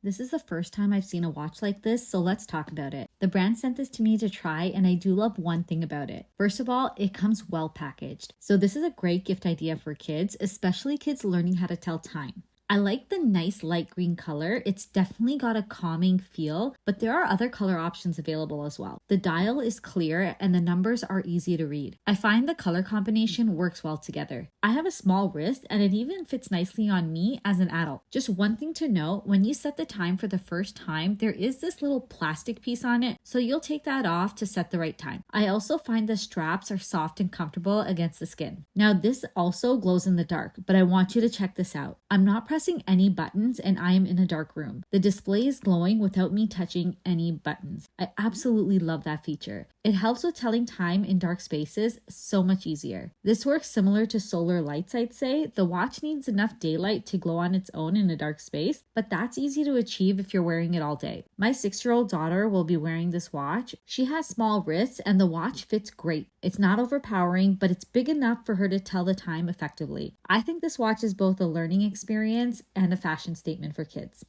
This is the first time I've seen a watch like this, so let's talk about it. The brand sent this to me to try, and I do love one thing about it. First of all, it comes well packaged. So this is a great gift idea for kids, especially kids learning how to tell time. I like the nice light green color. It's definitely got a calming feel, but there are other color options available as well. The dial is clear and the numbers are easy to read. I find the color combination works well together. I have a small wrist and it even fits nicely on me as an adult. Just one thing to note, when you set the time for the first time, there is this little plastic piece on it, so you'll take that off to set the right time. I also find the straps are soft and comfortable against the skin. Now this also glows in the dark, but I want you to check this out. I'm not pressing any buttons and I am in a dark room. The display is glowing without me touching any buttons. I absolutely love that feature. It helps with telling time in dark spaces so much easier. This works similar to solar lights, I'd say. The watch needs enough daylight to glow on its own in a dark space, but that's easy to achieve if you're wearing it all day. My 6-year-old daughter will be wearing this watch. She has small wrists and the watch fits great. It's not overpowering, but it's big enough for her to tell the time effectively. I think this watch is both a learning experience and a fashion statement for kids.